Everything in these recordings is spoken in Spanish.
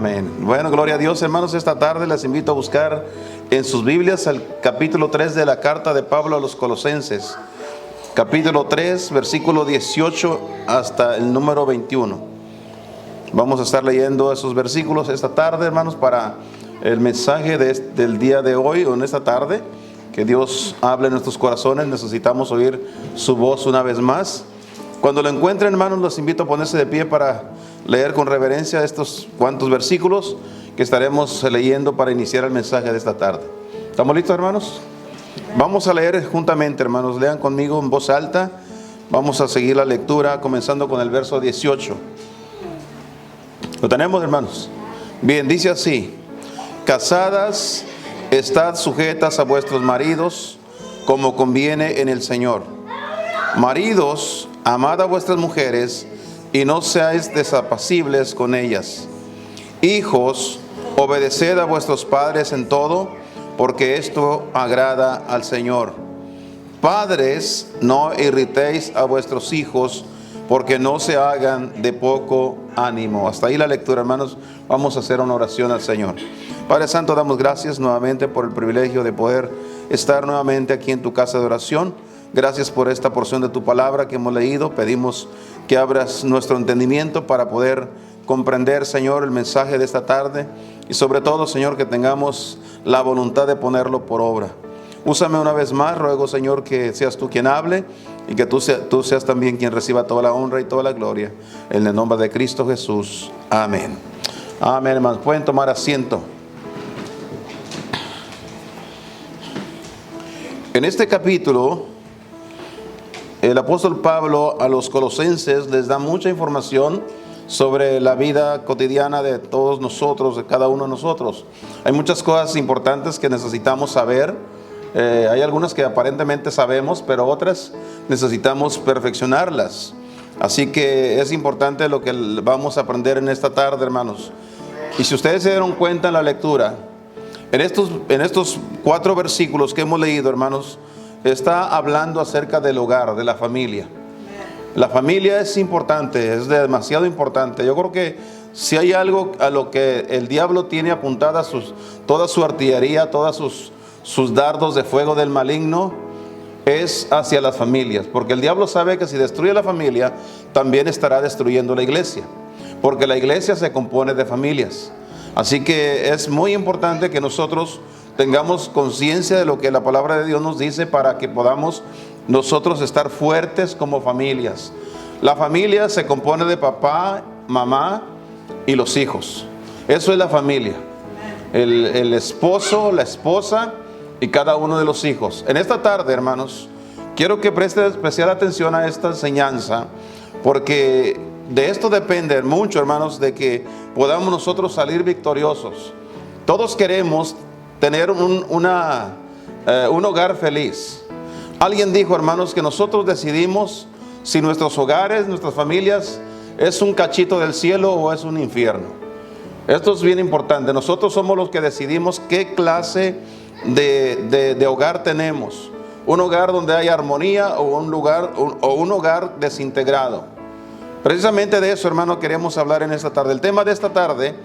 Amén. Bueno, gloria a Dios, hermanos. Esta tarde les invito a buscar en sus Biblias el capítulo 3 de la carta de Pablo a los Colosenses. Capítulo 3, versículo 18 hasta el número 21. Vamos a estar leyendo esos versículos esta tarde, hermanos, para el mensaje del día de hoy o en esta tarde. Que Dios hable en nuestros corazones. Necesitamos oír su voz una vez más. Cuando lo encuentren, hermanos, los invito a ponerse de pie para leer con reverencia estos cuantos versículos que estaremos leyendo para iniciar el mensaje de esta tarde. ¿Estamos listos, hermanos? Vamos a leer juntamente, hermanos. Lean conmigo en voz alta. Vamos a seguir la lectura comenzando con el verso 18. ¿Lo tenemos, hermanos? Bien, dice así: Casadas, estad sujetas a vuestros maridos, como conviene en el Señor. Maridos, amad a vuestras mujeres, y no seáis desapacibles con ellas. Hijos, obedeced a vuestros padres en todo, porque esto agrada al Señor. Padres, no irritéis a vuestros hijos, porque no se hagan de poco ánimo. Hasta ahí la lectura, hermanos. Vamos a hacer una oración al Señor. Padre Santo, damos gracias nuevamente por el privilegio de poder estar nuevamente aquí en tu casa de oración. Gracias por esta porción de tu palabra que hemos leído. Pedimos que abras nuestro entendimiento para poder comprender, Señor, el mensaje de esta tarde. Y sobre todo, Señor, que tengamos la voluntad de ponerlo por obra. Úsame una vez más. Ruego, Señor, que seas tú quien hable y que tú seas también quien reciba toda la honra y toda la gloria. En el nombre de Cristo Jesús. Amén. Amén, hermanos. Pueden tomar asiento. En este capítulo, el apóstol Pablo a los colosenses les da mucha información sobre la vida cotidiana de todos nosotros, de cada uno de nosotros. Hay muchas cosas importantes que necesitamos saber. Hay algunas que aparentemente sabemos, pero otras necesitamos perfeccionarlas. Así que es importante lo que vamos a aprender en esta tarde, hermanos. Y si ustedes se dieron cuenta en la lectura, en estos 4 versículos que hemos leído, hermanos, está hablando acerca del hogar, de la familia. La familia es importante, es demasiado importante. Yo creo que si hay algo a lo que el diablo tiene apuntada toda su artillería, todos sus dardos de fuego del maligno, es hacia las familias. Porque el diablo sabe que si destruye la familia, también estará destruyendo la iglesia. Porque la iglesia se compone de familias. Así que es muy importante que nosotros tengamos conciencia de lo que la palabra de Dios nos dice para que podamos nosotros estar fuertes como familias. La familia se compone de papá, mamá y los hijos. Eso es la familia. El esposo, la esposa y cada uno de los hijos. En esta tarde, hermanos, quiero que presten especial atención a esta enseñanza, porque de esto depende mucho, hermanos, de que podamos nosotros salir victoriosos. Todos queremos tener un hogar feliz. Alguien dijo, hermanos, que nosotros decidimos si nuestros hogares, nuestras familias, es un cachito del cielo o es un infierno. Esto es bien importante. Nosotros somos los que decidimos qué clase de hogar tenemos. Un hogar donde hay armonía o un hogar desintegrado. Precisamente de eso, hermano, queremos hablar en esta tarde. El tema de esta tarde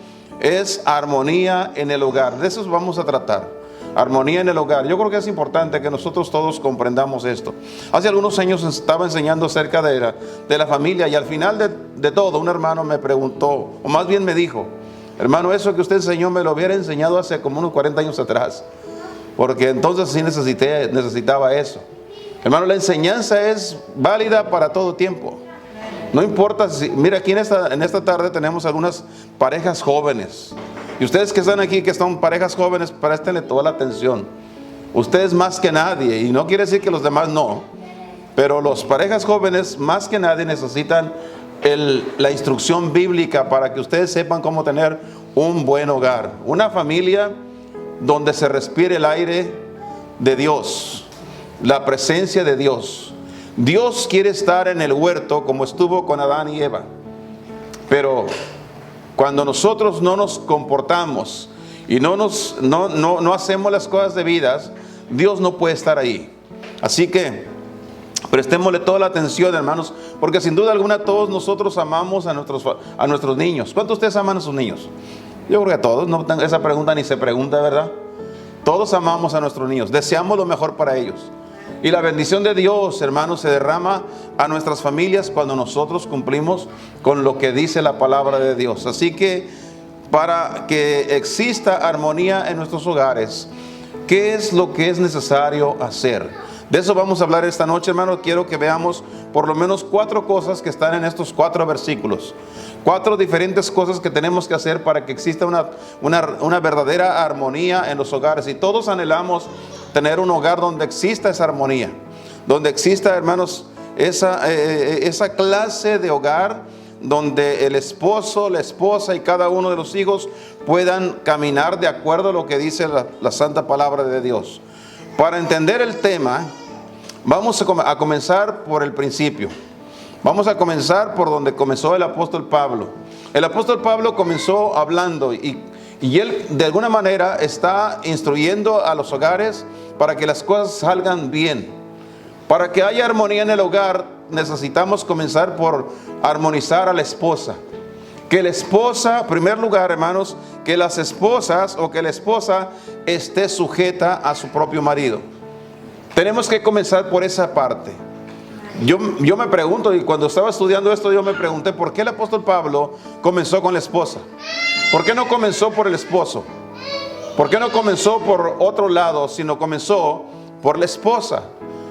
es armonía en el hogar. De eso vamos a tratar. Armonía en el hogar. Yo creo que es importante que nosotros todos comprendamos esto. Hace algunos años estaba enseñando acerca de la familia, y al final de todo un hermano me preguntó, o más bien me dijo: hermano, eso que usted enseñó me lo hubiera enseñado hace como unos 40 años atrás, porque entonces sí necesitaba eso. Hermano, la enseñanza es válida para todo tiempo. No importa si, mira, aquí en esta tarde tenemos algunas parejas jóvenes. Y ustedes que están aquí, que son parejas jóvenes, préstenle toda la atención. Ustedes más que nadie, y no quiere decir que los demás no, pero las parejas jóvenes más que nadie necesitan la instrucción bíblica para que ustedes sepan cómo tener un buen hogar. Una familia donde se respire el aire de Dios, la presencia de Dios. Dios quiere estar en el huerto como estuvo con Adán y Eva. Pero cuando nosotros no nos comportamos y no hacemos las cosas debidas, Dios no puede estar ahí. Así que prestémosle toda la atención, hermanos, porque sin duda alguna todos nosotros amamos a nuestros niños. ¿Cuántos de ustedes aman a sus niños? Yo creo que todos, no, esa pregunta ni se pregunta, ¿verdad? Todos amamos a nuestros niños, deseamos lo mejor para ellos. Y la bendición de Dios, hermanos, se derrama a nuestras familias cuando nosotros cumplimos con lo que dice la palabra de Dios. Así que para que exista armonía en nuestros hogares, ¿qué es lo que es necesario hacer? De eso vamos a hablar esta noche, hermanos. Quiero que veamos por lo menos 4 cosas que están en estos 4 versículos. 4 diferentes cosas que tenemos que hacer para que exista una verdadera armonía en los hogares. Y todos anhelamos tener un hogar donde exista esa armonía, donde exista, hermanos, esa clase de hogar donde el esposo, la esposa y cada uno de los hijos puedan caminar de acuerdo a lo que dice la santa palabra de Dios. Para entender el tema, vamos a comenzar por el principio. Vamos a comenzar por donde comenzó el apóstol Pablo. El apóstol Pablo comenzó hablando y él de alguna manera está instruyendo a los hogares para que las cosas salgan bien. Para que haya armonía en el hogar, necesitamos comenzar por armonizar a la esposa. Que la esposa, en primer lugar, hermanos, que las esposas o que la esposa esté sujeta a su propio marido. Tenemos que comenzar por esa parte. Yo me pregunto, y cuando estaba estudiando esto, yo me pregunté, ¿por qué el apóstol Pablo comenzó con la esposa? ¿Por qué no comenzó por el esposo? ¿Por qué no comenzó por otro lado, sino comenzó por la esposa?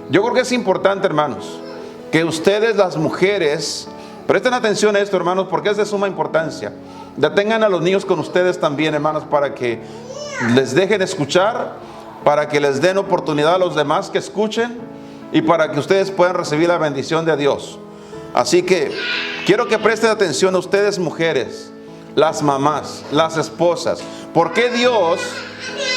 Yo creo que es importante, hermanos, que ustedes, las mujeres, presten atención a esto, hermanos, porque es de suma importancia. Detengan a los niños con ustedes también, hermanos, para que les dejen escuchar, para que les den oportunidad a los demás que escuchen y para que ustedes puedan recibir la bendición de Dios. Así que quiero que presten atención a ustedes, mujeres, las mamás, las esposas. ¿Por qué Dios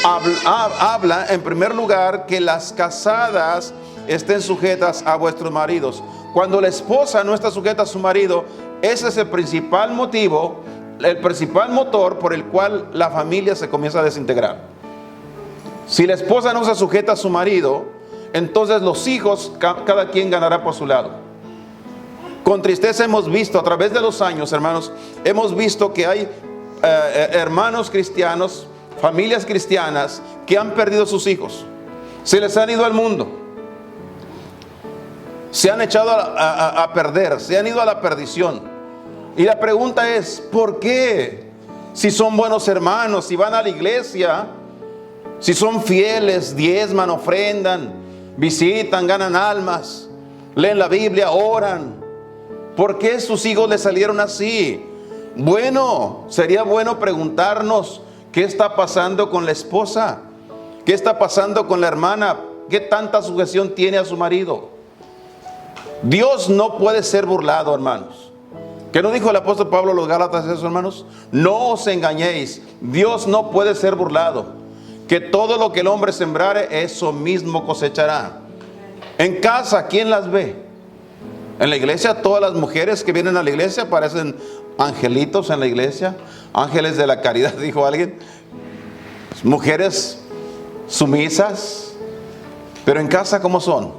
habla en primer lugar que las casadas estén sujetas a vuestros maridos? Cuando la esposa no está sujeta a su marido, ese es el principal motivo, el principal motor por el cual la familia se comienza a desintegrar. Si la esposa no se sujeta a su marido, entonces los hijos, cada quien ganará por su lado. Con tristeza hemos visto a través de los años, hermanos, hemos visto que hay hermanos cristianos, familias cristianas que han perdido sus hijos. Se les han ido al mundo. Se han echado a perder, se han ido a la perdición. Y la pregunta es, ¿por qué? Si son buenos hermanos, si van a la iglesia, si son fieles, diezman, ofrendan, visitan, ganan almas, leen la Biblia, oran. ¿Por qué sus hijos le salieron así? Bueno, sería bueno preguntarnos qué está pasando con la esposa, qué está pasando con la hermana, qué tanta sujeción tiene a su marido. Dios no puede ser burlado, hermanos. ¿Qué no dijo el apóstol Pablo a los Gálatas eso, hermanos? No os engañéis, Dios no puede ser burlado. Que todo lo que el hombre sembrare, eso mismo cosechará. En casa, ¿quién las ve? En la iglesia, todas las mujeres que vienen a la iglesia parecen angelitos en la iglesia, ángeles de la caridad, dijo alguien. Mujeres sumisas, pero en casa, ¿cómo son?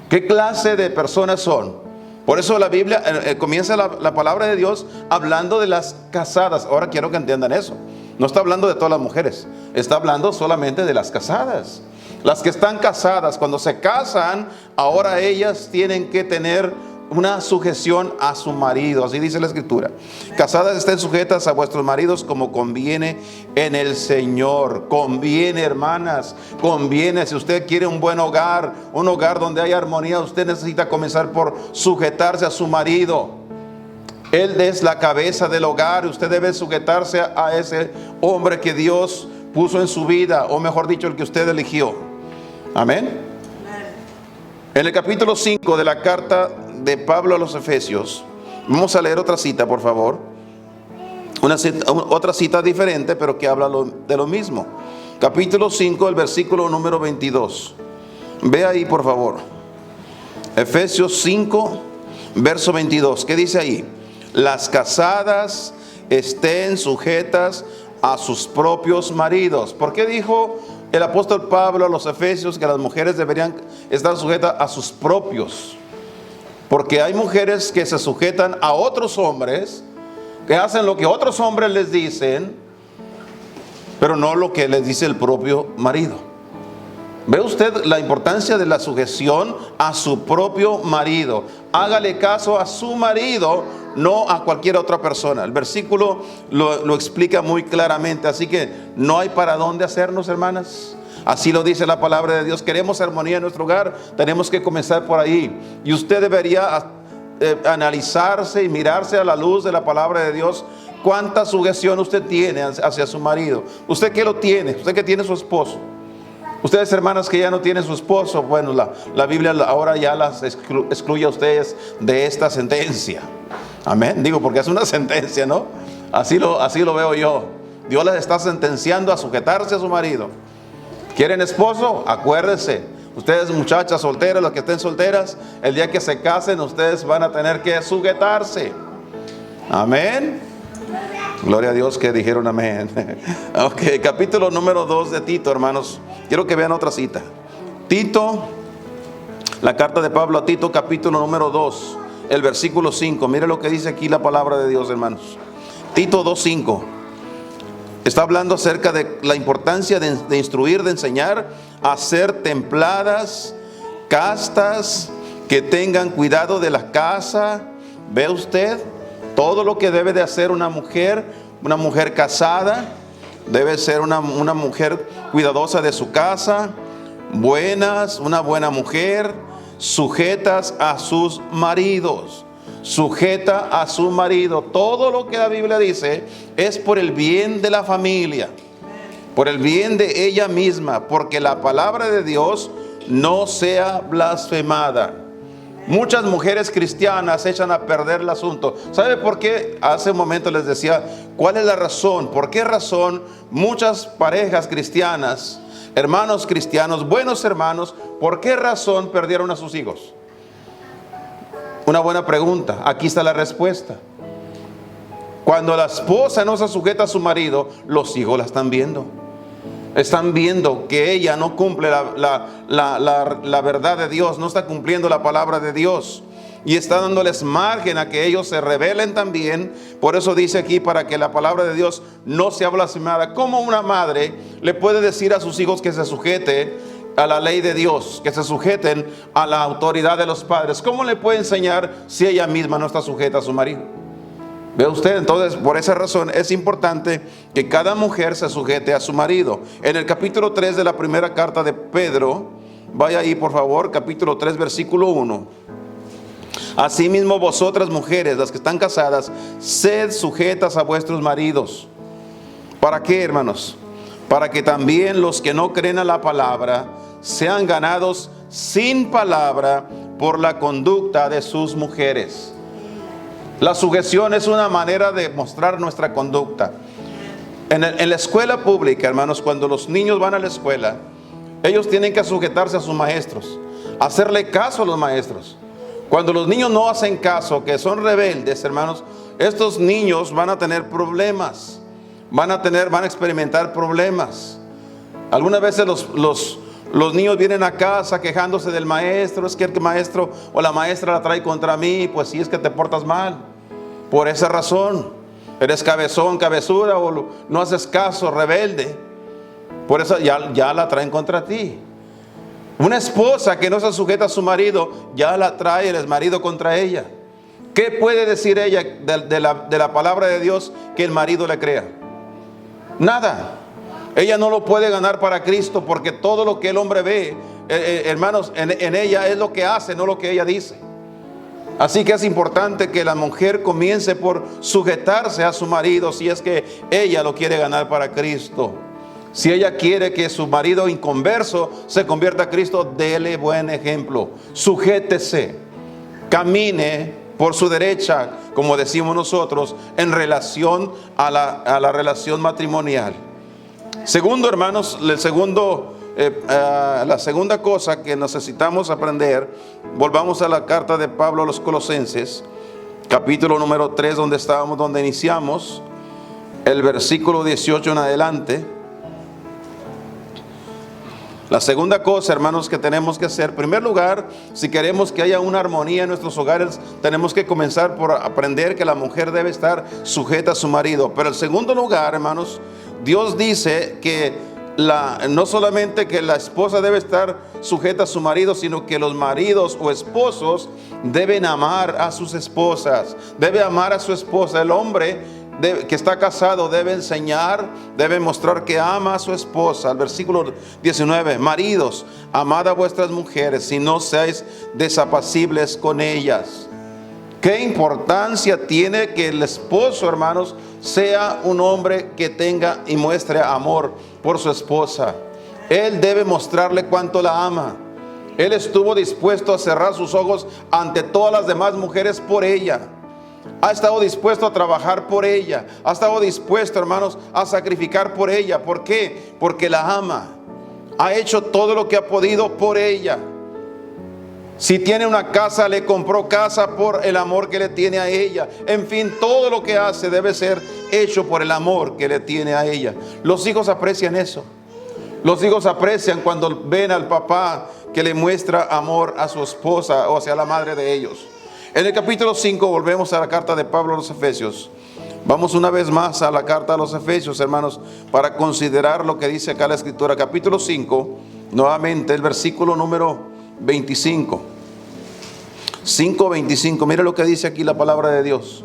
¿Qué clase de personas son? Por eso la Biblia comienza la palabra de Dios hablando de las casadas. Ahora quiero que entiendan eso. No está hablando de todas las mujeres, está hablando solamente de las casadas. Las que están casadas, cuando se casan, ahora ellas tienen que tener una sujeción a su marido. Así dice la Escritura. Casadas, estén sujetas a vuestros maridos como conviene en el Señor. Conviene, hermanas, conviene. Si usted quiere un buen hogar, un hogar donde haya armonía, usted necesita comenzar por sujetarse a su marido. Él es la cabeza del hogar. Usted debe sujetarse a ese hombre que Dios puso en su vida, o mejor dicho, el que usted eligió. Amén. En el capítulo 5 de la carta de Pablo a los Efesios, vamos a leer otra cita, por favor. Otra cita diferente, pero que habla de lo mismo. Capítulo 5, el versículo número 22. Ve ahí, por favor. Efesios 5, verso 22. ¿Qué dice ahí? Las casadas estén sujetas a sus propios maridos. ¿Por qué dijo el apóstol Pablo a los Efesios que las mujeres deberían estar sujetas a sus propios? Porque hay mujeres que se sujetan a otros hombres que hacen lo que otros hombres les dicen, pero no lo que les dice el propio marido. ¿Ve usted la importancia de la sujeción a su propio marido? Hágale caso a su marido, no a cualquier otra persona. El versículo lo explica muy claramente, así que no hay para dónde hacernos, hermanas. Así lo dice la palabra de Dios. Queremos armonía en nuestro hogar, tenemos que comenzar por ahí. Y usted debería analizarse y mirarse a la luz de la palabra de Dios. ¿Cuánta sujeción usted tiene hacia su marido? ¿Usted que lo tiene? ¿Usted que tiene su esposo? Ustedes, hermanas, que ya no tienen su esposo, bueno, la Biblia ahora ya las excluye a ustedes de esta sentencia. Amén. Digo, porque es una sentencia, ¿no? Así lo veo yo. Dios les está sentenciando a sujetarse a su marido. ¿Quieren esposo? Acuérdense. Ustedes, muchachas solteras, las que estén solteras, el día que se casen, ustedes van a tener que sujetarse. Amén. Gloria a Dios que dijeron amén. Ok, capítulo número 2 de Tito, hermanos. Quiero que vean otra cita. Tito, la carta de Pablo a Tito, capítulo número 2, el versículo 5. Mire lo que dice aquí la palabra de Dios, hermanos. Tito 2:5. Está hablando acerca de la importancia de instruir, de enseñar a ser templadas, castas, que tengan cuidado de la casa. ¿Ve usted? Todo lo que debe de hacer una mujer casada, debe ser una mujer cuidadosa de su casa, una buena mujer, sujetas a sus maridos, sujeta a su marido. Todo lo que la Biblia dice es por el bien de la familia, por el bien de ella misma, porque la palabra de Dios no sea blasfemada. Muchas mujeres cristianas echan a perder el asunto. ¿Sabe por qué? Hace un momento les decía, ¿cuál es la razón? ¿Por qué razón muchas parejas cristianas, hermanos cristianos, buenos hermanos, por qué razón perdieron a sus hijos? Una buena pregunta. Aquí está la respuesta. Cuando la esposa no se sujeta a su marido, los hijos la están viendo. Están viendo que ella no cumple la verdad de Dios, no está cumpliendo la palabra de Dios, y está dándoles margen a que ellos se rebelen también. Por eso dice aquí, para que la palabra de Dios no sea blasfemada. ¿Cómo una madre le puede decir a sus hijos que se sujete a la ley de Dios, que se sujeten a la autoridad de los padres? ¿Cómo le puede enseñar si ella misma no está sujeta a su marido? ¿Ve usted? Entonces, por esa razón es importante que cada mujer se sujete a su marido. En el capítulo 3 de la primera carta de Pedro, vaya ahí por favor, capítulo 3, versículo 1. Asimismo vosotras mujeres, las que están casadas, sed sujetas a vuestros maridos. ¿Para qué, hermanos? Para que también los que no creen a la palabra sean ganados sin palabra por la conducta de sus mujeres. La sujeción es una manera de mostrar nuestra conducta. En la escuela pública, hermanos, cuando los niños van a la escuela, ellos tienen que sujetarse a sus maestros, hacerle caso a los maestros. Cuando los niños no hacen caso, que son rebeldes, hermanos, estos niños van a tener problemas, van a experimentar problemas. Algunas veces los niños vienen a casa quejándose del maestro. Es que el maestro o la maestra la trae contra mí. Pues sí, es que te portas mal. Por esa razón, eres cabezón, cabezuda, o no haces caso, rebelde. Por eso ya la traen contra ti. Una esposa que no se sujeta a su marido, ya la trae el marido contra ella. ¿Qué puede decir ella de la palabra de Dios que el marido le crea? Nada. Ella no lo puede ganar para Cristo, porque todo lo que el hombre ve, hermanos, en ella es lo que hace, no lo que ella dice. Así que es importante que la mujer comience por sujetarse a su marido, si es que ella lo quiere ganar para Cristo. Si ella quiere que su marido inconverso se convierta a Cristo, dele buen ejemplo. Sujétese, camine por su derecha, como decimos nosotros, en relación a la relación matrimonial. Segundo, hermanos, la segunda cosa que necesitamos aprender, volvamos a la carta de Pablo a los Colosenses, capítulo número 3, donde iniciamos, el versículo 18 en adelante. La segunda cosa, hermanos, que tenemos que hacer, en primer lugar, si queremos que haya una armonía en nuestros hogares, tenemos que comenzar por aprender que la mujer debe estar sujeta a su marido. Pero en segundo lugar, hermanos, Dios dice que no solamente que la esposa debe estar sujeta a su marido, sino que los maridos o esposos deben amar a sus esposas, debe amar a su esposa. El hombre que está casado debe enseñar, debe mostrar que ama a su esposa. El versículo 19, maridos, amad a vuestras mujeres y no seáis desapacibles con ellas. Qué importancia tiene que el esposo, hermanos, sea un hombre que tenga y muestre amor por su esposa. Él debe mostrarle cuánto la ama. Él estuvo dispuesto a cerrar sus ojos ante todas las demás mujeres por ella. Ha estado dispuesto a trabajar por ella. Ha estado dispuesto, hermanos, a sacrificar por ella. ¿Por qué? Porque la ama. Ha hecho todo lo que ha podido por ella. Si tiene una casa, le compró casa por el amor que le tiene a ella. En fin, todo lo que hace debe ser hecho por el amor que le tiene a ella. Los hijos aprecian eso. Los hijos aprecian cuando ven al papá que le muestra amor a su esposa, o sea, a la madre de ellos. En el capítulo 5 volvemos a la carta de Pablo a los Efesios. Vamos una vez más a la carta a los Efesios, hermanos, para considerar lo que dice acá la Escritura. Capítulo 5, nuevamente el versículo número 25. 5:25. Mire lo que dice aquí la palabra de Dios.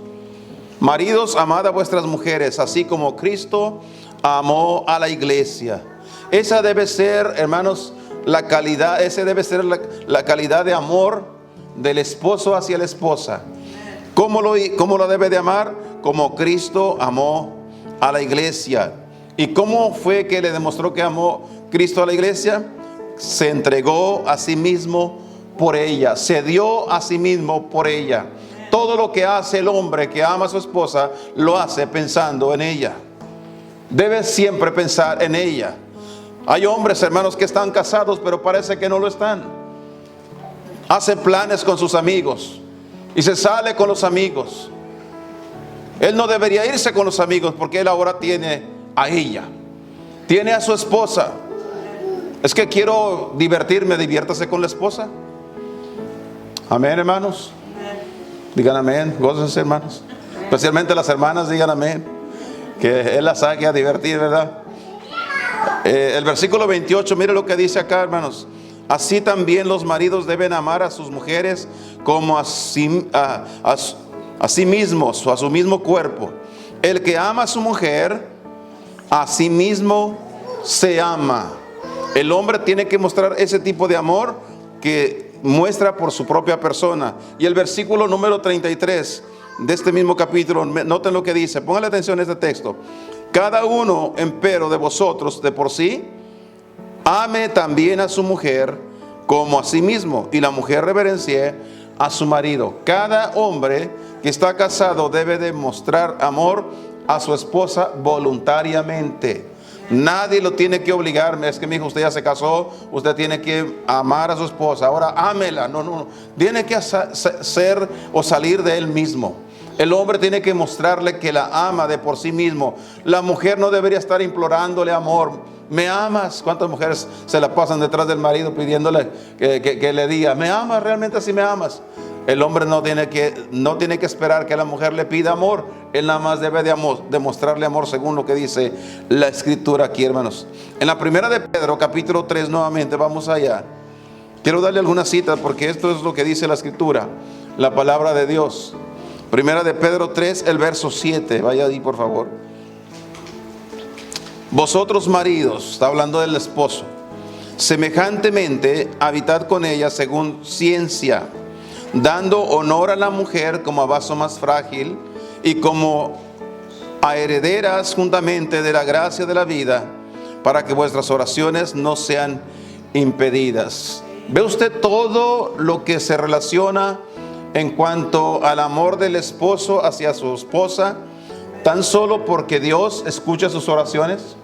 Maridos, amad a vuestras mujeres, así como Cristo amó a la iglesia. Esa debe ser, hermanos, la calidad, esa debe ser la calidad de amor del esposo hacia la esposa. ¿Cómo lo debe de amar? Como Cristo amó a la iglesia. ¿Y cómo fue que le demostró que amó Cristo a la iglesia? Se entregó a sí mismo por ella, se dio a sí mismo por ella. Todo lo que hace el hombre que ama a su esposa, lo hace pensando en ella. Debe siempre pensar en ella. Hay hombres, hermanos, que están casados, pero parece que no lo están. Hace planes con sus amigos y se sale con los amigos. Él no debería irse con los amigos porque él ahora tiene a ella, tiene a su esposa. Es que quiero divertirme, diviértase con la esposa. Amén, hermanos. Digan amén, gócense, hermanos. Especialmente las hermanas, digan amén. Que Él las saque a divertir, ¿verdad? El versículo 28, mire lo que dice acá, hermanos. Así también los maridos deben amar a sus mujeres como a sí mismos o a su mismo cuerpo. El que ama a su mujer, a sí mismo se ama. El hombre tiene que mostrar ese tipo de amor que muestra por su propia persona. Y el versículo número 33 de este mismo capítulo, noten lo que dice, pónganle atención a este texto. Cada uno, empero, de vosotros de por sí, ame también a su mujer como a sí mismo, y la mujer reverencie a su marido. Cada hombre que está casado debe demostrar amor a su esposa voluntariamente. Nadie lo tiene que obligar. Es que mi hijo, usted ya se casó, usted tiene que amar a su esposa, ahora ámela. No. Tiene que ser o salir de él mismo. El hombre tiene que mostrarle que la ama de por sí mismo. La mujer no debería estar implorándole amor. ¿Me amas? ¿Cuántas mujeres se la pasan detrás del marido pidiéndole que le diga, ¿me amas? ¿Realmente así me amas? El hombre no tiene que esperar que la mujer le pida amor. Él nada más debe de mostrarle amor según lo que dice la Escritura aquí, hermanos. En la primera de Pedro, capítulo 3, nuevamente, vamos allá. Quiero darle algunas citas porque esto es lo que dice la Escritura, la palabra de Dios. Primera de Pedro 3, el verso 7. Vaya ahí, por favor. Vosotros maridos, está hablando del esposo, semejantemente habitad con ella según ciencia, dando honor a la mujer como a vaso más frágil y como a herederas juntamente de la gracia de la vida, para que vuestras oraciones no sean impedidas. ¿Ve usted todo lo que se relaciona en cuanto al amor del esposo hacia su esposa, tan solo porque Dios escucha sus oraciones?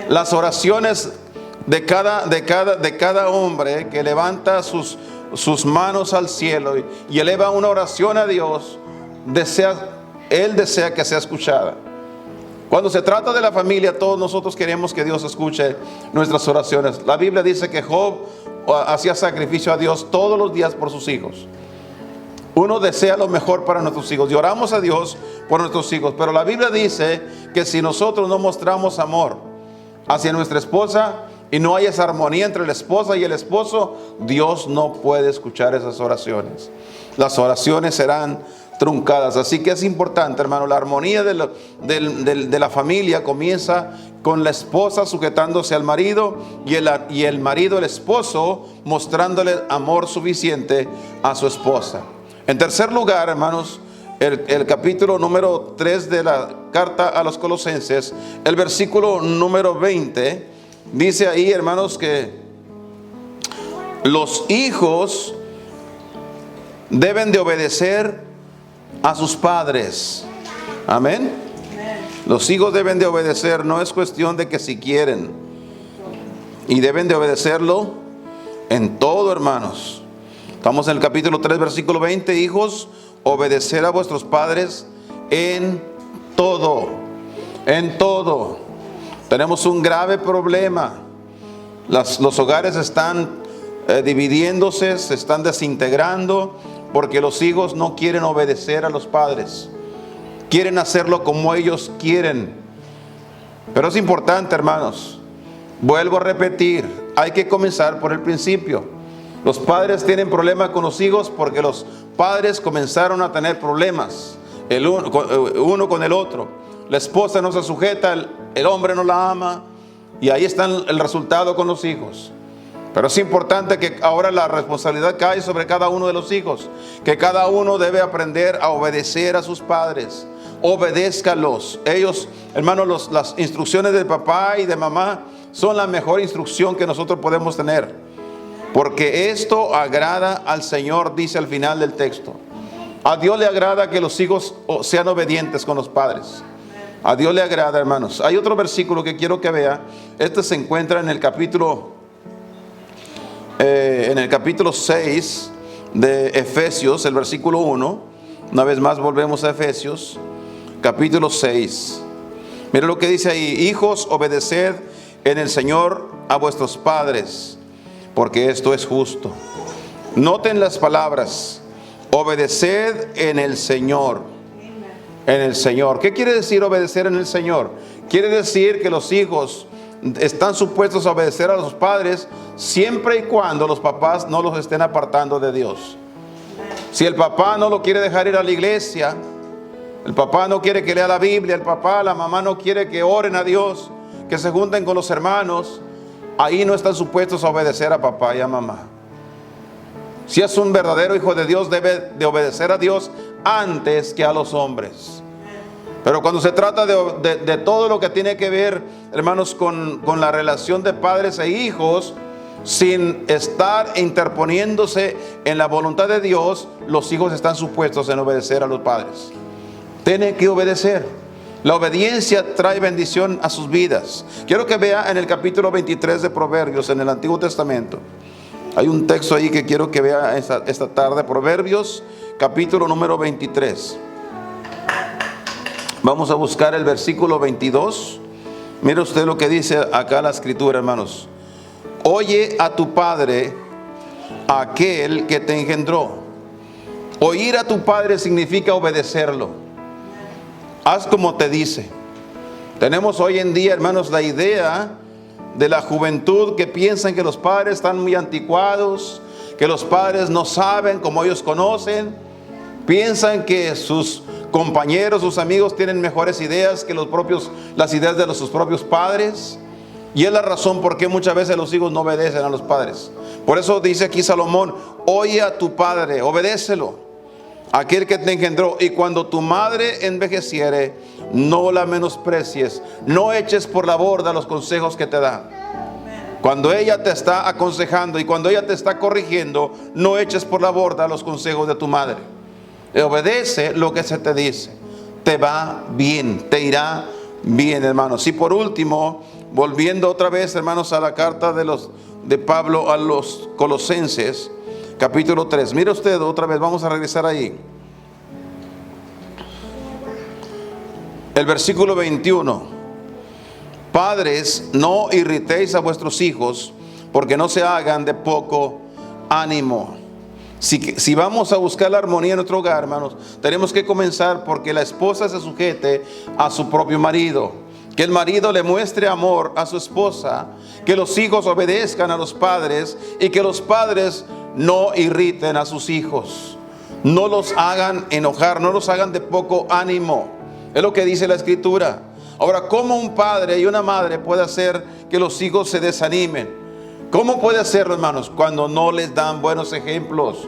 Las oraciones de cada hombre que levanta sus manos al cielo y eleva una oración a Dios, él desea que sea escuchada. Cuando se trata de la familia, todos nosotros queremos que Dios escuche nuestras oraciones. La Biblia dice que Job hacía sacrificio a Dios todos los días por sus hijos. Uno desea lo mejor para nuestros hijos y oramos a Dios por nuestros hijos. Pero la Biblia dice que si nosotros no mostramos amor hacia nuestra esposa y no hay esa armonía entre la esposa y el esposo, Dios no puede escuchar esas oraciones. Las oraciones serán truncadas. Así que es importante, hermano, la armonía de la familia comienza con la esposa sujetándose al marido y el marido, el esposo, mostrándole amor suficiente a su esposa. En tercer lugar, hermanos, el capítulo número 3 de la carta a los Colosenses, el versículo número 20, dice ahí, hermanos, que los hijos deben de obedecer a sus padres. Amén. Los hijos deben de obedecer, no es cuestión de que si quieren. Y deben de obedecerlo en todo, hermanos. Estamos en el capítulo 3, versículo 20. Hijos, obedecer a vuestros padres en todo. En todo. Tenemos un grave problema. Los hogares están dividiéndose, se están desintegrando, porque los hijos no quieren obedecer a los padres. Quieren hacerlo como ellos quieren. Pero es importante, hermanos. Vuelvo a repetir, hay que comenzar por el principio. Los padres tienen problemas con los hijos porque los padres comenzaron a tener problemas uno con el otro. La esposa no se sujeta, el hombre no la ama, y ahí está el resultado con los hijos. Pero es importante que ahora la responsabilidad cae sobre cada uno de los hijos, que cada uno debe aprender a obedecer a sus padres. Obedézcalos. Ellos, hermanos, las instrucciones de papá y de mamá son la mejor instrucción que nosotros podemos tener, porque esto agrada al Señor, dice al final del texto. A Dios le agrada que los hijos sean obedientes con los padres. A Dios le agrada, hermanos. Hay otro versículo que quiero que vea. Este se encuentra en el capítulo 6 de Efesios, el versículo 1. Una vez más volvemos a Efesios, capítulo 6. Mira lo que dice ahí: hijos, obedeced en el Señor a vuestros padres, porque esto es justo. Noten las palabras: obedeced en el Señor. En el Señor. ¿Qué quiere decir obedecer en el Señor? Quiere decir que los hijos están supuestos a obedecer a los padres siempre y cuando los papás no los estén apartando de Dios. Si el papá no lo quiere dejar ir a la iglesia, el papá no quiere que lea la Biblia, el papá, la mamá no quiere que oren a Dios, que se junten con los hermanos, ahí no están supuestos a obedecer a papá y a mamá. Si es un verdadero hijo de Dios, debe de obedecer a Dios antes que a los hombres. Pero cuando se trata de todo lo que tiene que ver, hermanos, con la relación de padres e hijos, sin estar interponiéndose en la voluntad de Dios, los hijos están supuestos en obedecer a los padres. Tienen que obedecer. La obediencia trae bendición a sus vidas. Quiero que vea en el capítulo 23 de Proverbios, en el Antiguo Testamento. Hay un texto ahí que quiero que vea esta tarde. Proverbios, capítulo número 23. Vamos a buscar el versículo 22. Mire usted lo que dice acá la escritura, hermanos. Oye a tu padre, aquel que te engendró. Oír a tu padre significa obedecerlo. Haz como te dice. Tenemos hoy en día, hermanos, la idea de la juventud que piensan que los padres están muy anticuados, que los padres no saben como ellos conocen. Piensan que sus compañeros, sus amigos tienen mejores ideas que las ideas de sus propios padres. Y es la razón por qué muchas veces los hijos no obedecen a los padres. Por eso dice aquí Salomón: oye a tu padre, obedécelo, aquel que te engendró. Y cuando tu madre envejeciere, no la menosprecies, no eches por la borda los consejos que te da. Cuando ella te está aconsejando y cuando ella te está corrigiendo, no eches por la borda los consejos de tu madre. Obedece lo que se te dice. Te va bien, te irá bien, hermanos. Y por último, volviendo otra vez, hermanos, a la carta de Pablo a los Colosenses, capítulo 3. Mire usted otra vez, vamos a regresar ahí. el versículo 21. Padres, no irritéis a vuestros hijos, porque no se hagan de poco ánimo. Si vamos a buscar la armonía en nuestro hogar, hermanos, tenemos que comenzar porque la esposa se sujete a su propio marido. Que el marido le muestre amor a su esposa, que los hijos obedezcan a los padres y que los padres no irriten a sus hijos. No los hagan enojar, no los hagan de poco ánimo. Es lo que dice la Escritura. Ahora, ¿cómo un padre y una madre puede hacer que los hijos se desanimen? ¿Cómo puede hacerlo, hermanos? Cuando no les dan buenos ejemplos.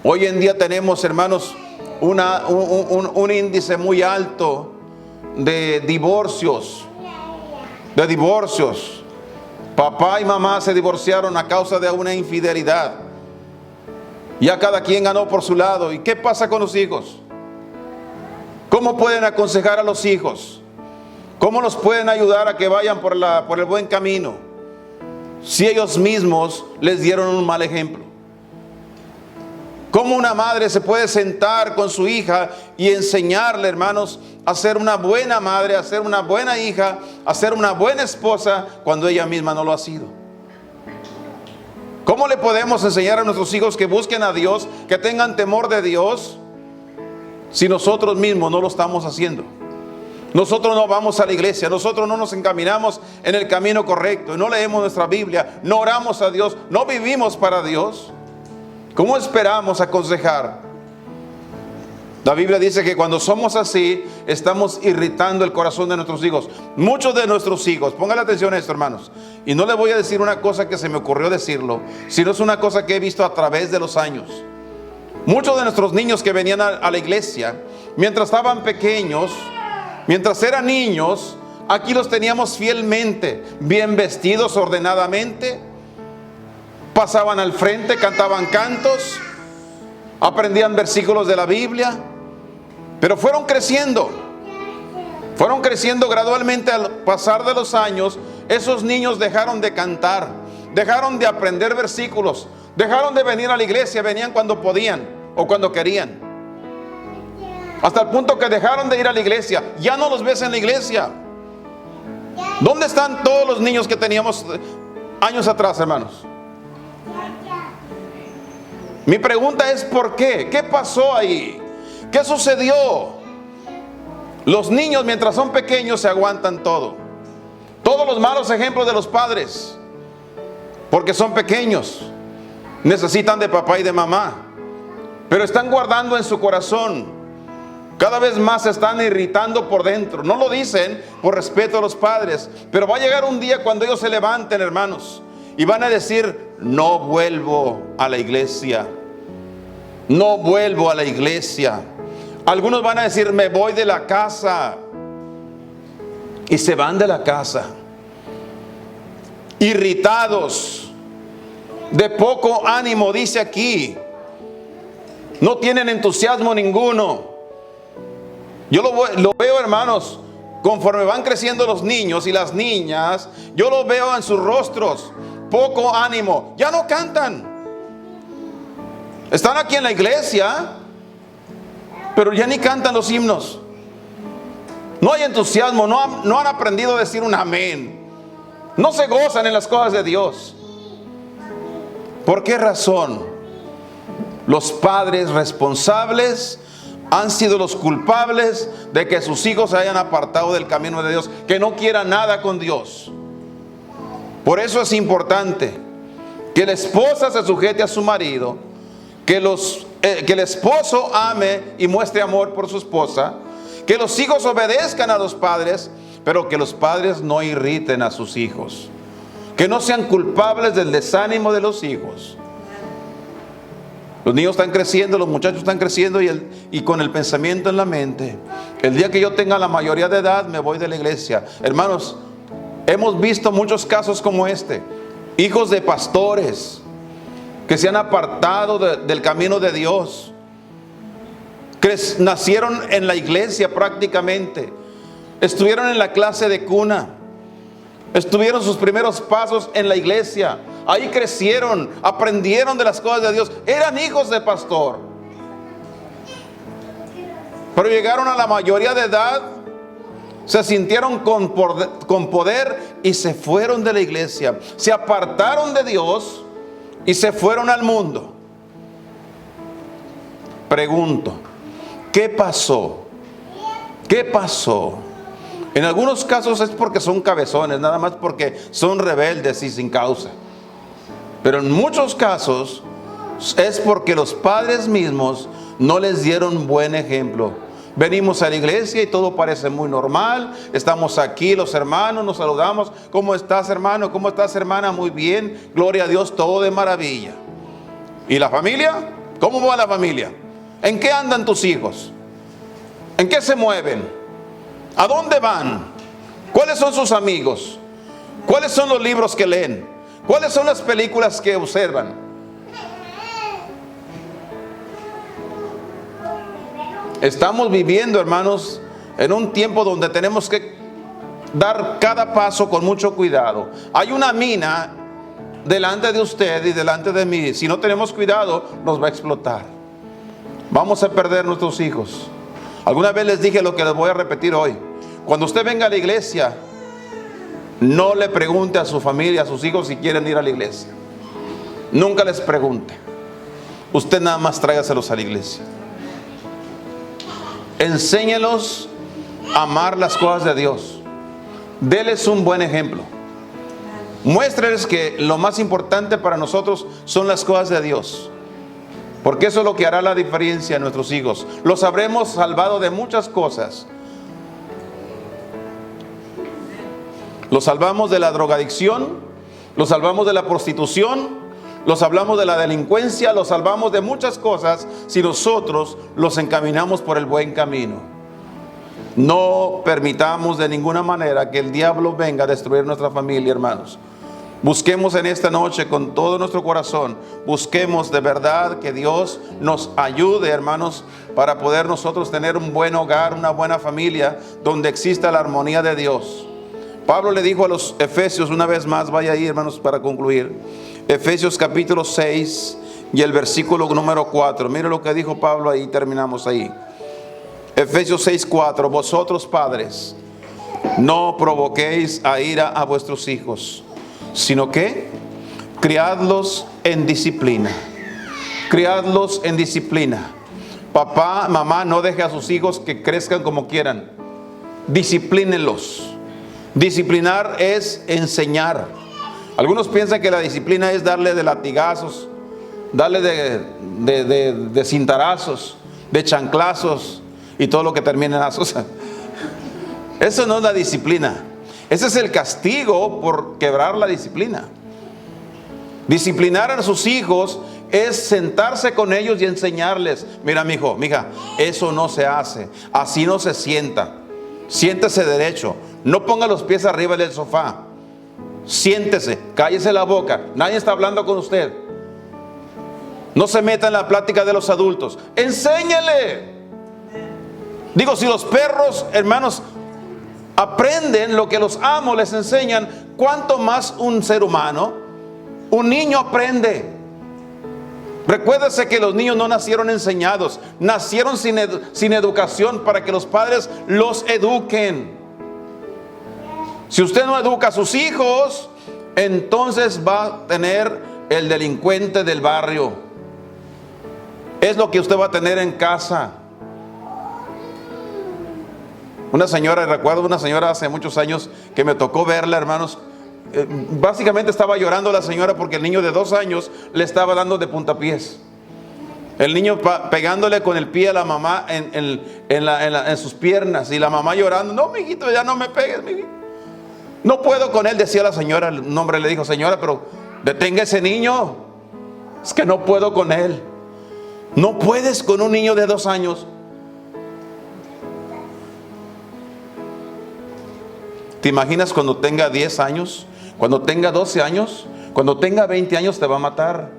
Hoy en día tenemos, hermanos, un índice muy alto de divorcios. Papá y mamá se divorciaron a causa de una infidelidad. Ya cada quien ganó por su lado. ¿Y qué pasa con los hijos? ¿Cómo pueden aconsejar a los hijos? ¿Cómo los pueden ayudar a que vayan por el buen camino, si ellos mismos les dieron un mal ejemplo? ¿Cómo una madre se puede sentar con su hija y enseñarle, hermanos, a ser una buena madre, a ser una buena hija, a ser una buena esposa, cuando ella misma no lo ha sido? ¿Cómo le podemos enseñar a nuestros hijos que busquen a Dios, que tengan temor de Dios, si nosotros mismos no lo estamos haciendo? Nosotros no vamos a la iglesia, nosotros no nos encaminamos en el camino correcto, no leemos nuestra Biblia, no oramos a Dios, no vivimos para Dios. ¿Cómo esperamos aconsejar? La Biblia dice que cuando somos así, estamos irritando el corazón de nuestros hijos. Muchos de nuestros hijos, póngale atención a esto, hermanos, y no le voy a decir una cosa que se me ocurrió decirlo, sino es una cosa que he visto a través de los años. Muchos de nuestros niños que venían a la iglesia, mientras estaban pequeños, mientras eran niños, aquí los teníamos fielmente, bien vestidos, ordenadamente, pasaban al frente, cantaban cantos, aprendían versículos de la Biblia, pero fueron creciendo gradualmente. Al pasar de los años, esos niños dejaron de cantar, dejaron de aprender versículos, dejaron de venir a la iglesia, venían cuando podían o cuando querían. Hasta el punto que dejaron de ir a la iglesia. Ya no los ves en la iglesia. ¿Dónde están todos los niños que teníamos años atrás, hermanos? Mi pregunta es ¿por qué? ¿Qué pasó ahí? ¿Qué sucedió? Los niños, mientras son pequeños, se aguantan todo. Todos los malos ejemplos de los padres, porque son pequeños, necesitan de papá y de mamá, pero están guardando en su corazón. Cada vez más se están irritando por dentro. No lo dicen por respeto a los padres, pero va a llegar un día cuando ellos se levanten, hermanos, y van a decir: no vuelvo a la iglesia. No vuelvo a la iglesia. Algunos van a decir: me voy de la casa. Y se van de la casa, irritados, de poco ánimo, dice aquí. No tienen entusiasmo ninguno. Yo lo veo, hermanos, conforme van creciendo los niños y las niñas, yo lo veo en sus rostros. Poco ánimo, ya no cantan. Están aquí en la iglesia, pero ya ni cantan los himnos. No hay entusiasmo, no han aprendido a decir un amén. No se gozan en las cosas de Dios. ¿Por qué razón? Los padres responsables han sido los culpables de que sus hijos se hayan apartado del camino de Dios, que no quieran nada con Dios. Por eso es importante que la esposa se sujete a su marido, que el esposo ame y muestre amor por su esposa, que los hijos obedezcan a los padres, pero que los padres no irriten a sus hijos, que no sean culpables del desánimo de los hijos. Los niños están creciendo, los muchachos están creciendo y con el pensamiento en la mente: el día que yo tenga la mayoría de edad me voy de la iglesia. Hermanos, hemos visto muchos casos como este. Hijos de pastores que se han apartado del camino de Dios, que nacieron en la iglesia prácticamente, estuvieron en la clase de cuna, estuvieron sus primeros pasos en la iglesia, ahí crecieron, aprendieron de las cosas de Dios, eran hijos de pastor, pero llegaron a la mayoría de edad Se sintieron con poder y se fueron de la iglesia. Se apartaron de Dios y se fueron al mundo. Pregunto, ¿qué pasó? ¿Qué pasó? En algunos casos es porque son cabezones, nada más porque son rebeldes y sin causa. Pero en muchos casos es porque los padres mismos no les dieron buen ejemplo. Venimos a la iglesia y todo parece muy normal. Estamos aquí los hermanos, nos saludamos. ¿Cómo estás, hermano? ¿Cómo estás, hermana? Muy bien, gloria a Dios, todo de maravilla. ¿Y la familia? ¿Cómo va la familia? ¿En qué andan tus hijos? ¿En qué se mueven? ¿A dónde van? ¿Cuáles son sus amigos? ¿Cuáles son los libros que leen? ¿Cuáles son las películas que observan? Estamos viviendo, hermanos, en un tiempo donde tenemos que dar cada paso con mucho cuidado. Hay una mina delante de usted y delante de mí. Si no tenemos cuidado, nos va a explotar. Vamos a perder nuestros hijos. Alguna vez les dije lo que les voy a repetir hoy. Cuando usted venga a la iglesia, no le pregunte a su familia, a sus hijos si quieren ir a la iglesia. Nunca les pregunte. Usted nada más tráigaselos a la iglesia. Enséñelos a amar las cosas de Dios. Deles un buen ejemplo. Muéstreles que lo más importante para nosotros son las cosas de Dios. Porque eso es lo que hará la diferencia en nuestros hijos. Los habremos salvado de muchas cosas. Los salvamos de la drogadicción, los salvamos de la prostitución, los salvamos de la delincuencia, los salvamos de muchas cosas si nosotros los encaminamos por el buen camino. No permitamos de ninguna manera que el diablo venga a destruir nuestra familia, hermanos. Busquemos en esta noche con todo nuestro corazón, busquemos de verdad que Dios nos ayude, hermanos, para poder nosotros tener un buen hogar, una buena familia, donde exista la armonía de Dios. Pablo le dijo a los Efesios, una vez más, vaya ahí, hermanos, para concluir. Efesios capítulo 6 y el versículo número 4. Mire lo que dijo Pablo ahí, terminamos ahí. Efesios 6:4. Vosotros, padres, no provoquéis a ira a vuestros hijos, sino que criadlos en disciplina. Criadlos en disciplina. Papá, mamá, no deje a sus hijos que crezcan como quieran. Disciplínenlos. Disciplinar es enseñar. Algunos piensan que la disciplina es darle de latigazos, darle de cintarazos, de chanclazos y todo lo que termina en azos. Eso no es la disciplina. Ese es el castigo por quebrar la disciplina. Disciplinar a sus hijos es sentarse con ellos y enseñarles. Mira, mijo, mija, eso no se hace. Así no se sienta. Siéntese derecho. No ponga los pies arriba del sofá. Siéntese, cállese la boca. Nadie está hablando con usted. No se meta en la plática de los adultos. Enséñele. Digo, si los perros, hermanos, aprenden lo que los amos les enseñan, ¿cuánto más un ser humano? Un niño aprende. Recuérdese que los niños no nacieron enseñados, nacieron sin educación para que los padres los eduquen. Si usted no educa a sus hijos, entonces va a tener el delincuente del barrio. Es lo que usted va a tener en casa. Una señora, recuerdo una señora hace muchos años que me tocó verla, hermanos. Básicamente estaba llorando la señora porque el niño de 2 años le estaba dando de puntapiés. El niño pegándole con el pie a la mamá en sus piernas, y la mamá llorando. No, mijito, ya no me pegues, mijito. No puedo con él, decía la señora. Un hombre le dijo: señora, pero detenga ese niño. Es que no puedo con él. No puedes con un niño de 2 años. ¿Te imaginas cuando tenga 10 años? Cuando tenga 12 años, cuando tenga 20 años te va a matar.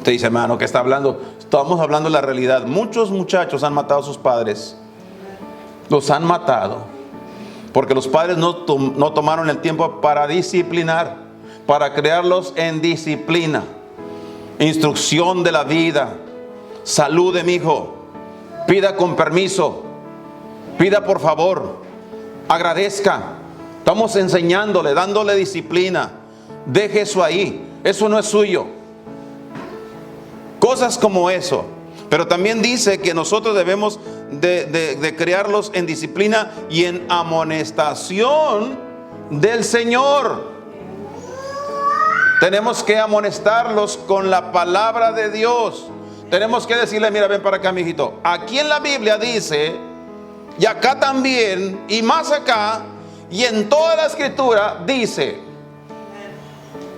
Te dice: hermano, ¿qué está hablando? Estamos hablando de la realidad. Muchos muchachos han matado a sus padres. Los han matado porque los padres no tomaron el tiempo para disciplinar, para crearlos en disciplina, instrucción de la vida. Salud de mi hijo. Pida con permiso. Pida por favor. Agradezca. Estamos enseñándole, dándole disciplina. Deje eso ahí. Eso no es suyo. Cosas como eso. Pero también dice que nosotros debemos de criarlos en disciplina y en amonestación del Señor. Tenemos que amonestarlos con la palabra de Dios. Tenemos que decirle, mira, ven para acá, mijito. Aquí en la Biblia dice, y acá también, y más acá, y en toda la Escritura dice.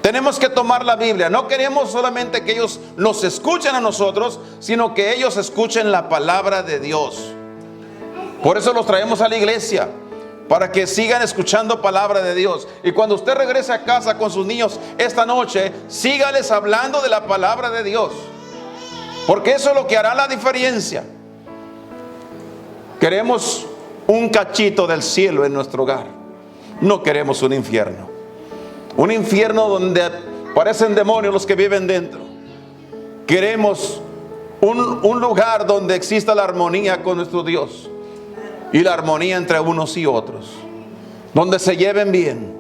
Tenemos que tomar la Biblia. No queremos solamente que ellos nos escuchen a nosotros, sino que ellos escuchen la palabra de Dios. Por eso los traemos a la iglesia, para que sigan escuchando palabra de Dios. Y cuando usted regrese a casa con sus niños esta noche, sígales hablando de la palabra de Dios, porque eso es lo que hará la diferencia. Queremos un cachito del cielo en nuestro hogar. No queremos un infierno. Un infierno donde parecen demonios los que viven dentro. Queremos un lugar donde exista la armonía con nuestro Dios. Y la armonía entre unos y otros. Donde se lleven bien.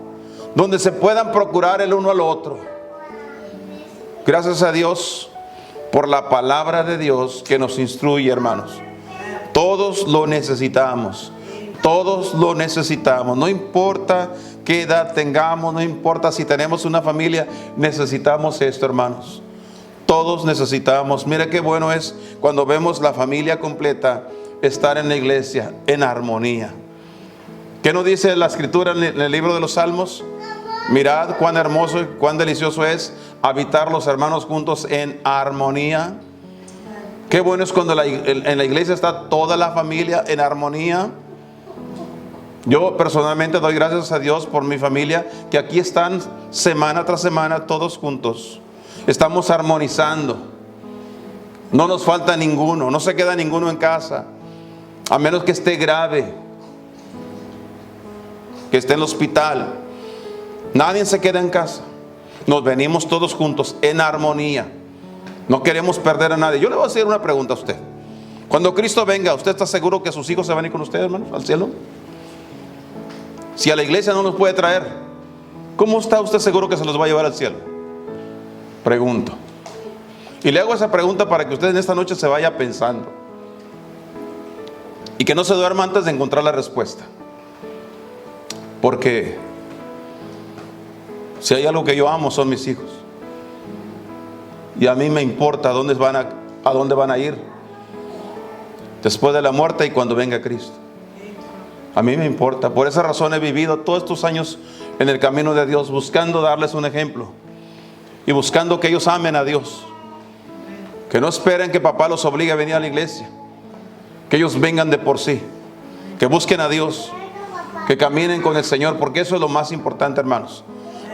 Donde se puedan procurar el uno al otro. Gracias a Dios por la palabra de Dios que nos instruye, hermanos. Todos lo necesitamos. Todos lo necesitamos. No importa qué edad tengamos, no importa si tenemos una familia, necesitamos esto, hermanos. Todos necesitamos. Mira qué bueno es cuando vemos la familia completa estar en la iglesia en armonía. ¿Qué nos dice la Escritura en el libro de los Salmos? Mirad cuán hermoso y cuán delicioso es habitar los hermanos juntos en armonía. Qué bueno es cuando en la iglesia está toda la familia en armonía. Yo personalmente doy gracias a Dios por mi familia, que aquí están semana tras semana todos juntos. Estamos armonizando. No nos falta ninguno, no se queda ninguno en casa, a menos que esté grave, que esté en el hospital. Nadie se queda en casa. Nos venimos todos juntos en armonía. No queremos perder a nadie. Yo le voy a hacer una pregunta a usted. Cuando Cristo venga, ¿usted está seguro que sus hijos se van a ir con usted, hermanos, al cielo? Si a la iglesia no nos puede traer, ¿cómo está usted seguro que se los va a llevar al cielo? Pregunto. Y le hago esa pregunta para que usted en esta noche se vaya pensando. Y que no se duerma antes de encontrar la respuesta. Porque si hay algo que yo amo son mis hijos. Y a mí me importa a dónde van a ir después de la muerte y cuando venga Cristo. A mí me importa. Por esa razón he vivido todos estos años en el camino de Dios, buscando darles un ejemplo y buscando que ellos amen a Dios, que no esperen que papá los obligue a venir a la iglesia, que ellos vengan de por sí, que busquen a Dios, que caminen con el Señor, porque eso es lo más importante, hermanos.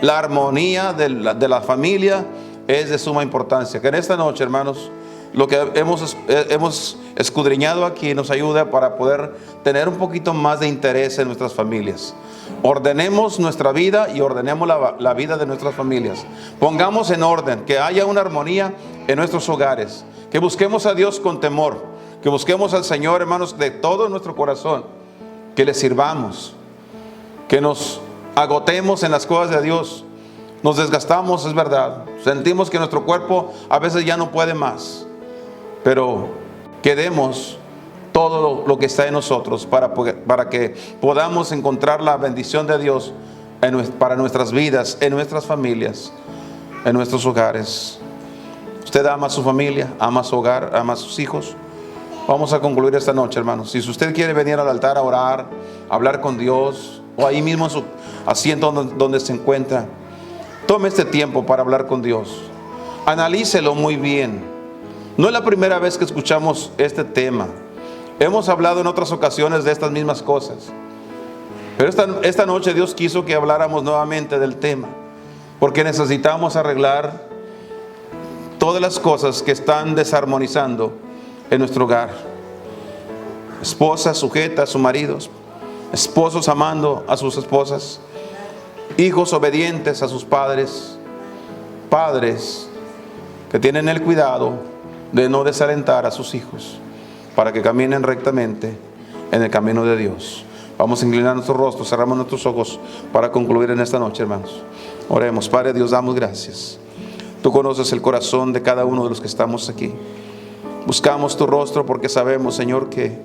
La armonía de la familia es de suma importancia. Que en esta noche, hermanos, lo que hemos escudriñado aquí nos ayuda para poder tener un poquito más de interés en nuestras familias. Ordenemos nuestra vida y ordenemos la vida de nuestras familias. Pongamos en orden, que haya una armonía en nuestros hogares, que busquemos a Dios con temor, que busquemos al Señor, hermanos, de todo nuestro corazón, que le sirvamos, que nos agotemos en las cosas de Dios. Nos desgastamos, es verdad, sentimos que nuestro cuerpo a veces ya no puede más, pero que demos todo lo que está en nosotros para que podamos encontrar la bendición de Dios para nuestras vidas, en nuestras familias, en nuestros hogares. Usted ama a su familia, ama a su hogar, ama a sus hijos. Vamos a concluir esta noche, hermanos. Si usted quiere venir al altar a orar, a hablar con Dios, o ahí mismo en su asiento donde se encuentra, tome este tiempo para hablar con Dios. Analícelo muy bien. No es la primera vez que escuchamos este tema. Hemos hablado en otras ocasiones de estas mismas cosas. Pero esta noche Dios quiso que habláramos nuevamente del tema, porque necesitamos arreglar todas las cosas que están desarmonizando en nuestro hogar. Esposas sujetas a sus maridos, esposos amando a sus esposas, hijos obedientes a sus padres, padres que tienen el cuidado de no desalentar a sus hijos. para que caminen rectamente en el camino de Dios. Vamos a inclinar nuestros rostros, cerramos nuestros ojos para concluir en esta noche, hermanos. Oremos. Padre Dios, damos gracias. Tú conoces el corazón de cada uno de los que estamos aquí. Buscamos tu rostro porque sabemos, Señor, que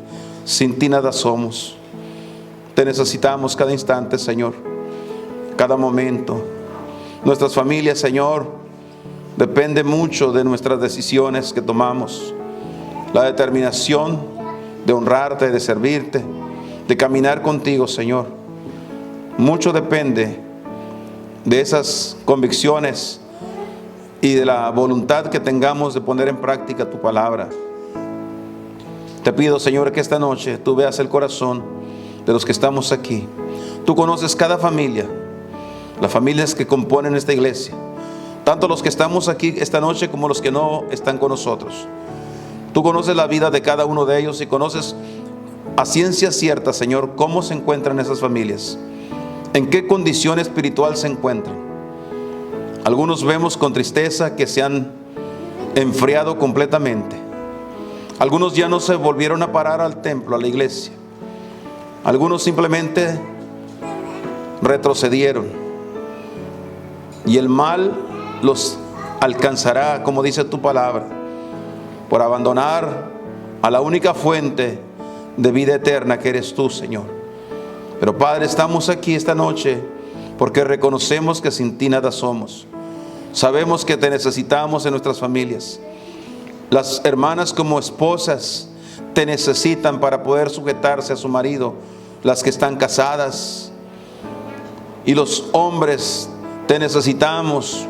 sin ti nada somos. Te necesitamos cada instante, Señor, cada momento. Nuestras familias, Señor, depende mucho de nuestras decisiones que tomamos. La determinación de honrarte, de servirte, de caminar contigo, Señor. Mucho depende de esas convicciones y de la voluntad que tengamos de poner en práctica tu palabra. Te pido, Señor, que esta noche tú veas el corazón de los que estamos aquí. Tú conoces cada familia, las familias que componen esta iglesia, tanto los que estamos aquí esta noche como los que no están con nosotros. Tú conoces la vida de cada uno de ellos y conoces a ciencia cierta, Señor, cómo se encuentran esas familias, en qué condición espiritual se encuentran. Algunos vemos con tristeza que se han enfriado completamente. Algunos ya no se volvieron a parar al templo, a la iglesia. Algunos simplemente retrocedieron. Y el mal los alcanzará, como dice tu palabra, por abandonar a la única fuente de vida eterna que eres tú, Señor. Pero Padre, estamos aquí esta noche porque reconocemos que sin ti nada somos. Sabemos que te necesitamos en nuestras familias. Las hermanas como esposas te necesitan para poder sujetarse a su marido, las que están casadas. Y los hombres te necesitamos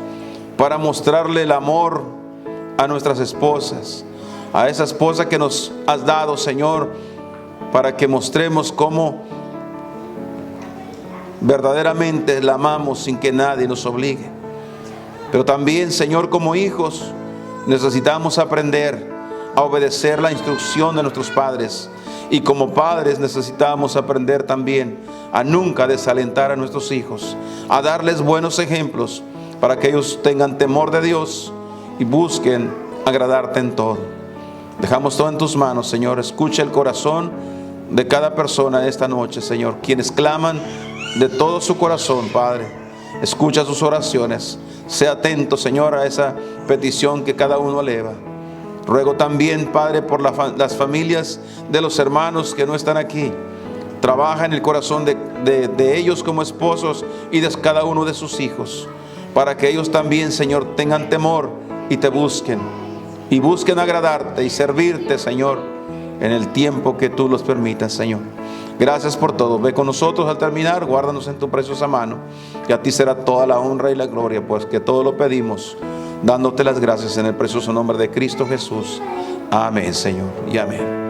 para mostrarle el amor a nuestras esposas, a esa esposa que nos has dado, Señor, para que mostremos cómo verdaderamente la amamos sin que nadie nos obligue. Pero también, Señor, como hijos necesitamos aprender a obedecer la instrucción de nuestros padres. Y como padres necesitamos aprender también a nunca desalentar a nuestros hijos, a darles buenos ejemplos para que ellos tengan temor de Dios y busquen agradarte en todo. Dejamos todo en tus manos, Señor. Escucha el corazón de cada persona esta noche, Señor, quienes claman de todo su corazón, Padre. Escucha sus oraciones. Sea atento, Señor, a esa petición que cada uno eleva. Ruego también, Padre, por las familias de los hermanos que no están aquí. Trabaja en el corazón de ellos como esposos y de cada uno de sus hijos, para que ellos también, Señor, tengan temor y te busquen. Y busquen agradarte y servirte, Señor, en el tiempo que tú los permitas, Señor. Gracias por todo. Ve con nosotros al terminar. Guárdanos en tu preciosa mano. Y a ti será toda la honra y la gloria, pues que todo lo pedimos dándote las gracias en el precioso nombre de Cristo Jesús. Amén, Señor, y amén.